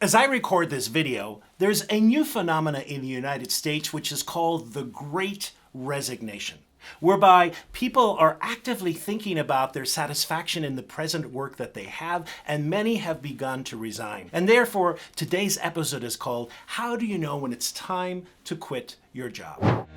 As I record this video, there's a new phenomenon in the United States which is called the Great Resignation, whereby people are actively thinking about their satisfaction in the present work that they have, and many have begun to resign. And therefore, today's episode is called, How Do You Know When It's Time to Quit Your Job?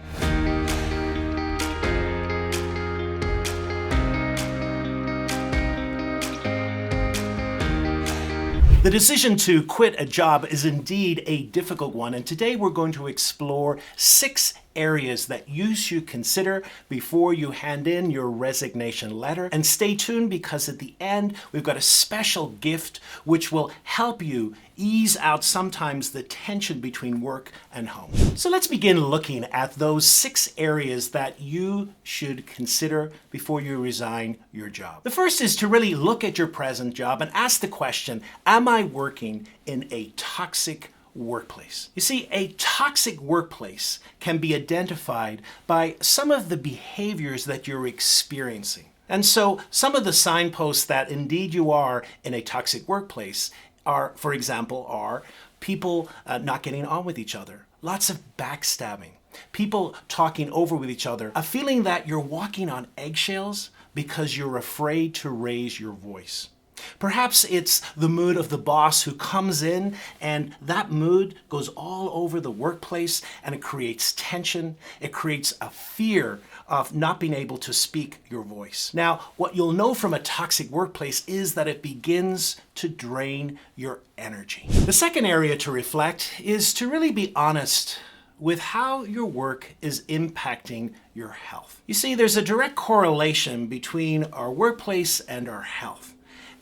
The decision to quit a job is indeed a difficult one, and today we're going to explore 6 areas that you should consider before you hand in your resignation letter. And stay tuned, because at the end we've got a special gift which will help you ease out sometimes the tension between work and home. So let's begin looking at those 6 areas that you should consider before you resign your job. The first is to really look at your present job and ask the question, am I working in a toxic workplace? You see, a toxic workplace can be identified by some of the behaviors that you're experiencing. And so some of the signposts that indeed you are in a toxic workplace are, for example, people not getting on with each other, lots of backstabbing, people talking over with each other, a feeling that you're walking on eggshells because you're afraid to raise your voice. Perhaps it's the mood of the boss who comes in, and that mood goes all over the workplace, and it creates tension. It creates a fear of not being able to speak your voice. Now, what you'll know from a toxic workplace is that it begins to drain your energy. The second area to reflect is to really be honest with how your work is impacting your health. You see, there's a direct correlation between our workplace and our health.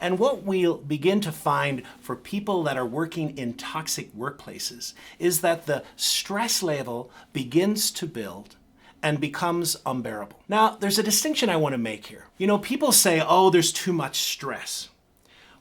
And what we'll begin to find for people that are working in toxic workplaces is that the stress level begins to build and becomes unbearable. Now, there's a distinction I want to make here. You know, people say, oh, there's too much stress.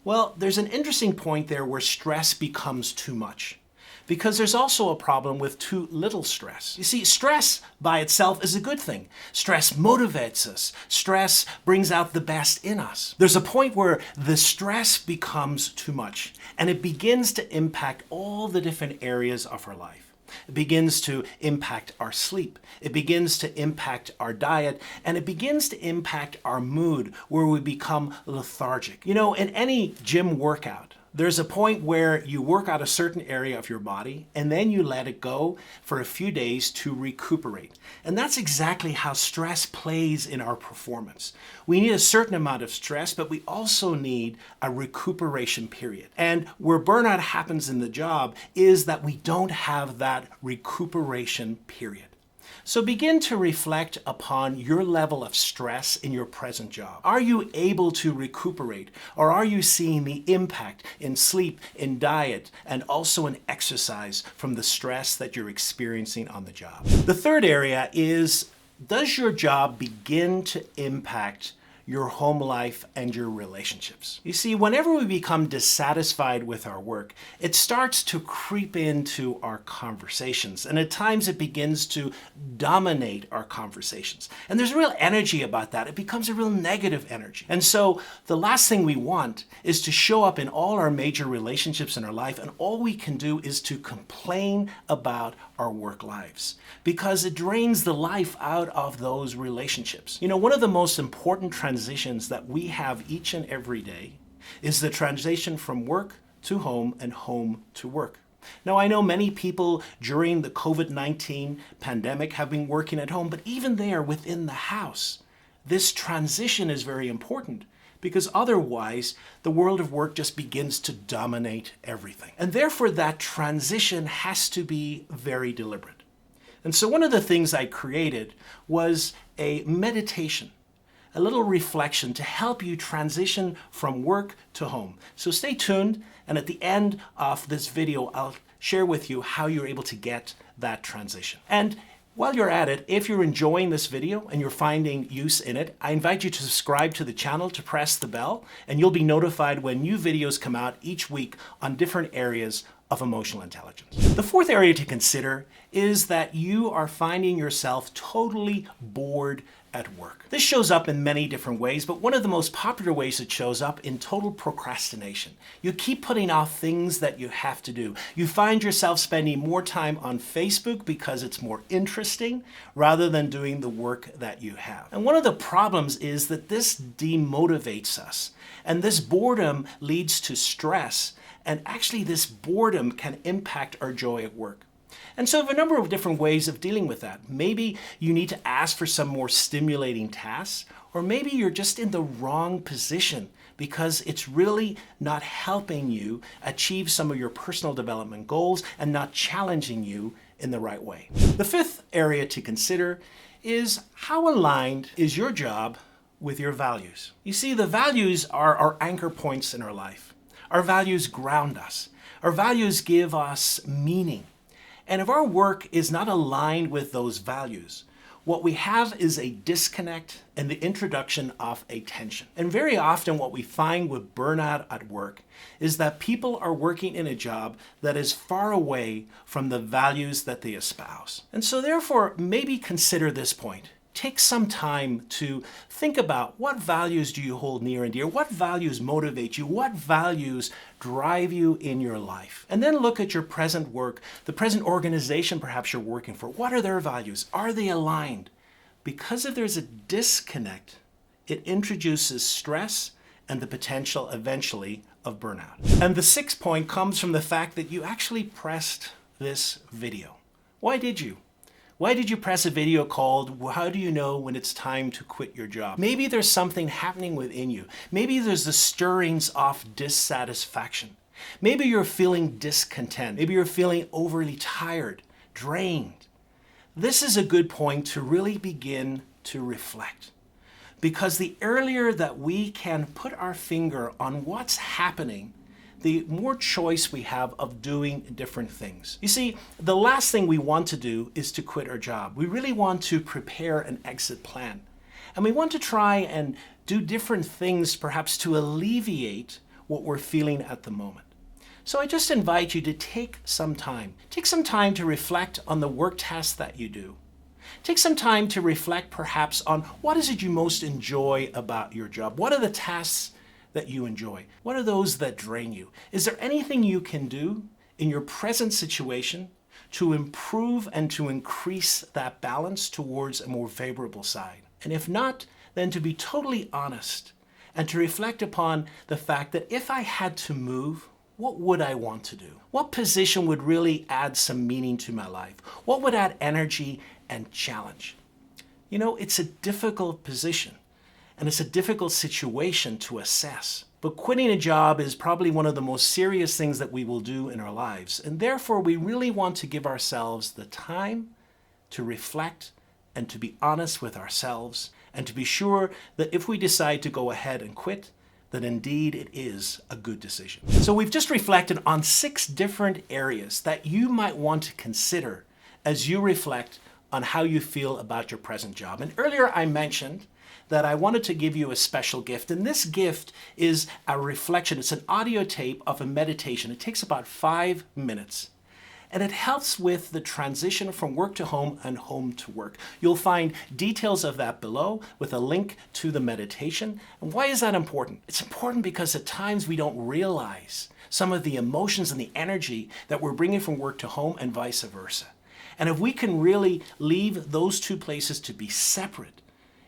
Well, there's an interesting point there where stress becomes too much, because there's also a problem with too little stress. You see, stress by itself is a good thing. Stress motivates us. Stress brings out the best in us. There's a point where the stress becomes too much, and it begins to impact all the different areas of our life. It begins to impact our sleep. It begins to impact our diet, and it begins to impact our mood, where we become lethargic. You know, in any gym workout, there's a point where you work out a certain area of your body and then you let it go for a few days to recuperate. And that's exactly how stress plays in our performance. We need a certain amount of stress, but we also need a recuperation period. And where burnout happens in the job is that we don't have that recuperation period. So begin to reflect upon your level of stress in your present job. Are you able to recuperate, or are you seeing the impact in sleep, in diet, and also in exercise from the stress that you're experiencing on the job? The third area is, does your job begin to impact your home life and your relationships? You see, whenever we become dissatisfied with our work, it starts to creep into our conversations, and at times it begins to dominate our conversations. And there's real energy about that. It becomes a real negative energy. And so the last thing we want is to show up in all our major relationships in our life, and all we can do is to complain about our work lives, because it drains the life out of those relationships. You know, one of the most important transitions that we have each and every day is the transition from work to home and home to work. Now, I know many people during the COVID-19 pandemic have been working at home, but even there within the house, this transition is very important, because otherwise the world of work just begins to dominate everything. And therefore that transition has to be very deliberate. And so one of the things I created was a meditation, a little reflection to help you transition from work to home. So stay tuned, and at the end of this video, I'll share with you how you're able to get that transition. And while you're at it, if you're enjoying this video and you're finding use in it, I invite you to subscribe to the channel, to press the bell, and you'll be notified when new videos come out each week on different areas of emotional intelligence. The fourth area to consider is that you are finding yourself totally bored at work. This shows up in many different ways, but one of the most popular ways it shows up in total procrastination. You keep putting off things that you have to do. You find yourself spending more time on Facebook because it's more interesting rather than doing the work that you have. And one of the problems is that this demotivates us, and this boredom leads to stress, and actually this boredom can impact our joy at work. And so, we have a number of different ways of dealing with that. Maybe you need to ask for some more stimulating tasks, or maybe you're just in the wrong position because it's really not helping you achieve some of your personal development goals and not challenging you in the right way. The fifth area to consider is how aligned is your job with your values? You see, the values are our anchor points in our life. Our values ground us. Our values give us meaning. And if our work is not aligned with those values, what we have is a disconnect and the introduction of a tension. And very often what we find with burnout at work is that people are working in a job that is far away from the values that they espouse. And so therefore, maybe consider this point. Take some time to think about what values do you hold near and dear? What values motivate you? What values drive you in your life? And then look at your present work, the present organization perhaps you're working for. What are their values? Are they aligned? Because if there's a disconnect, it introduces stress and the potential eventually of burnout. And the sixth point comes from the fact that you actually pressed this video. Why did you? Why did you press a video called, how do you know when it's time to quit your job? Maybe there's something happening within you. Maybe there's the stirrings of dissatisfaction. Maybe you're feeling discontent. Maybe you're feeling overly tired, drained. This is a good point to really begin to reflect. Because the earlier that we can put our finger on what's happening, the more choice we have of doing different things. You see, the last thing we want to do is to quit our job. We really want to prepare an exit plan. And we want to try and do different things perhaps to alleviate what we're feeling at the moment. So I just invite you to take some time. Take some time to reflect on the work tasks that you do. Take some time to reflect perhaps on what is it you most enjoy about your job? What are the tasks that you enjoy? What are those that drain you? Is there anything you can do in your present situation to improve and to increase that balance towards a more favorable side? And if not, then to be totally honest and to reflect upon the fact that if I had to move, what would I want to do? What position would really add some meaning to my life? What would add energy and challenge? You know, it's a difficult position. And it's a difficult situation to assess. But quitting a job is probably one of the most serious things that we will do in our lives. And therefore, we really want to give ourselves the time to reflect and to be honest with ourselves and to be sure that if we decide to go ahead and quit, that indeed it is a good decision. So we've just reflected on 6 different areas that you might want to consider as you reflect on how you feel about your present job. And earlier I mentioned that I wanted to give you a special gift. And this gift is a reflection. It's an audio tape of a meditation. It takes about 5 minutes. And it helps with the transition from work to home and home to work. You'll find details of that below with a link to the meditation. And why is that important? It's important because at times we don't realize some of the emotions and the energy that we're bringing from work to home and vice versa. And if we can really leave those two places to be separate,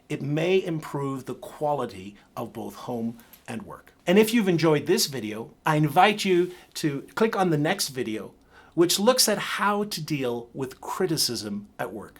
it may improve the quality of both home and work. And if you've enjoyed this video, I invite you to click on the next video, which looks at how to deal with criticism at work.